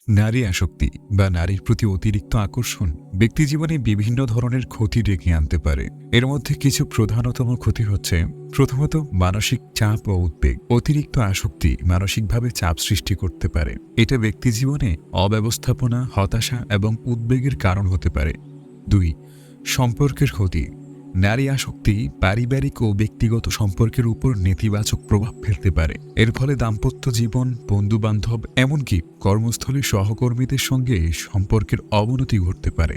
নারী আসক্তি বা নারীর প্রতি অতিরিক্ত আকর্ষণ ব্যক্তিজীবনে বিভিন্ন ধরনের ক্ষতি ডেকে আনতে পারে। এর মধ্যে কিছু প্রধানতম ক্ষতি হচ্ছে, প্রথমত মানসিক চাপ ও উদ্বেগ। অতিরিক্ত আসক্তি মানসিকভাবে চাপ সৃষ্টি করতে পারে। এটা ব্যক্তিজীবনে অব্যবস্থাপনা, হতাশা এবং উদ্বেগের কারণ হতে পারে। 2. সম্পর্কের ক্ষতি। নারী আসক্তি পারিবারিক ও ব্যক্তিগত সম্পর্কের উপর নেতিবাচক প্রভাব ফেলতে পারে। এর ফলে দাম্পত্য জীবন, বন্ধুবান্ধব, এমনকি কর্মস্থলে সহকর্মীদের সঙ্গে সম্পর্কের অবনতি ঘটতে পারে।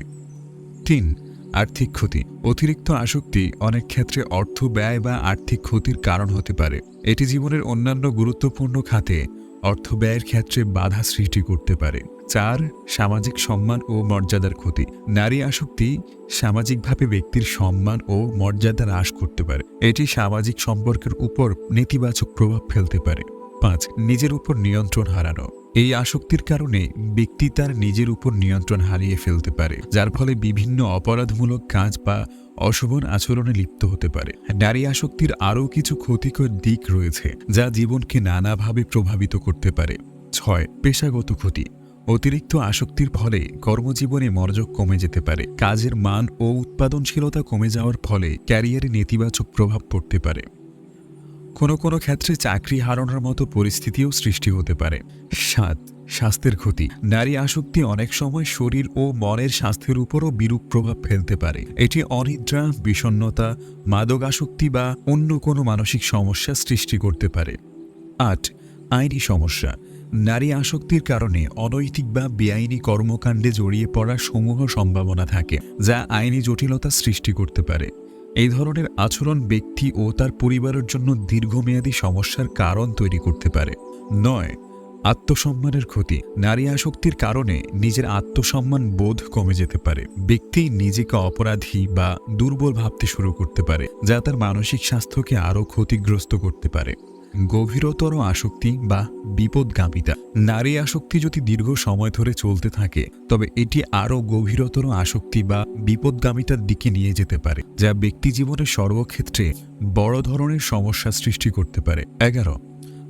3. আর্থিক ক্ষতি। অতিরিক্ত আসক্তি অনেক ক্ষেত্রে অর্থ ব্যয় বা আর্থিক ক্ষতির কারণ হতে পারে। এটি জীবনের অন্যান্য গুরুত্বপূর্ণ খাতে অর্থ ব্যয়ের ক্ষেত্রে বাধা সৃষ্টি করতে পারে। 4. সামাজিক সম্মান ও মর্যাদার ক্ষতি। নারী আসক্তি সামাজিকভাবে ব্যক্তির সম্মান ও মর্যাদা হ্রাস করতে পারে। এটি সামাজিক সম্পর্কের উপর নেতিবাচক প্রভাব ফেলতে পারে। 5. নিজের উপর নিয়ন্ত্রণ হারানো। এই আসক্তির কারণে ব্যক্তি তার নিজের উপর নিয়ন্ত্রণ হারিয়ে ফেলতে পারে, যার ফলে বিভিন্ন অপরাধমূলক কাজ বা অশোভন আচরণে লিপ্ত হতে পারে। নারী আসক্তির আরও কিছু ক্ষতিকর দিক রয়েছে যা জীবনকে নানাভাবে প্রভাবিত করতে পারে। 6. পেশাগত ক্ষতি। অতিরিক্ত আসক্তির ফলে কর্মজীবনে মনোযোগ কমে যেতে পারে। কাজের মান ও উৎপাদনশীলতা কমে যাওয়ার ফলে ক্যারিয়ারে নেতিবাচক প্রভাব পড়তে পারে। কোনো কোনো ক্ষেত্রে চাকরি হারানোর মতো পরিস্থিতিও সৃষ্টি হতে পারে। 7. স্বাস্থ্যের ক্ষতি। নারী আসক্তি অনেক সময় শরীর ও মনের স্বাস্থ্যের উপরও বিরূপ প্রভাব ফেলতে পারে। এটি অনিদ্রা, বিষণ্ণতা, মাদক আসক্তি বা অন্য কোনো মানসিক সমস্যা সৃষ্টি করতে পারে। 8. আইনি সমস্যা। নারী আসক্তির কারণে অনৈতিক বা বেআইনি কর্মকাণ্ডে জড়িয়ে পড়ার সমূহ সম্ভাবনা থাকে, যা আইনি জটিলতা সৃষ্টি করতে পারে। এই ধরনের আচরণ ব্যক্তি ও তার পরিবারের জন্য দীর্ঘমেয়াদী সমস্যার কারণ তৈরি করতে পারে। 9. আত্মসম্মানের ক্ষতি। নারী আসক্তির কারণে নিজের আত্মসম্মান বোধ কমে যেতে পারে। ব্যক্তি নিজেকে অপরাধী বা দুর্বল ভাবতে শুরু করতে পারে, যা তার মানসিক স্বাস্থ্যকে আরও ক্ষতিগ্রস্ত করতে পারে। গভীরতর আসক্তি বা বিপদগামিতা। নারী আসক্তি যদি দীর্ঘ সময় ধরে চলতে থাকে, তবে এটি আরও গভীরতর আসক্তি বা বিপদগামিতার দিকে নিয়ে যেতে পারে, যা ব্যক্তি জীবনের সর্বক্ষেত্রে বড় ধরনের সমস্যা সৃষ্টি করতে পারে। 11.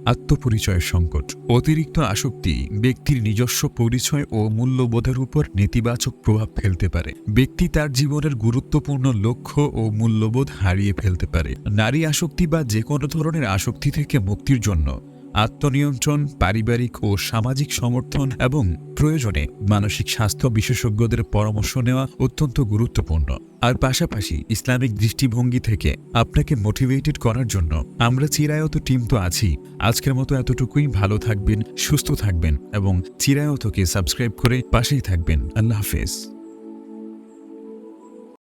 আত্মপরিচয়ের সংকট। অতিরিক্ত আসক্তি ব্যক্তির নিজস্ব পরিচয় ও মূল্যবোধের উপর নেতিবাচক প্রভাব ফেলতে পারে। ব্যক্তি তার জীবনের গুরুত্বপূর্ণ লক্ষ্য ও মূল্যবোধ হারিয়ে ফেলতে পারে। নারী আসক্তি বা যে কোনো ধরনের আসক্তি থেকে মুক্তির জন্য আত্মনিয়ন্ত্রণ, পারিবারিক ও সামাজিক সমর্থন এবং প্রয়োজনে মানসিক স্বাস্থ্য বিশেষজ্ঞদের পরামর্শ নেওয়া অত্যন্ত গুরুত্বপূর্ণ। আর পাশাপাশি ইসলামিক দৃষ্টিভঙ্গি থেকে আপনাকে মোটিভেটেড করার জন্য আমরা চিরায়ত টিম তো আছি। আজকের মতো এতটুকুই। ভালো থাকবেন, সুস্থ থাকবেন এবং চিরায়তকে সাবস্ক্রাইব করে পাশেই থাকবেন। আল্লাহ হাফেজ।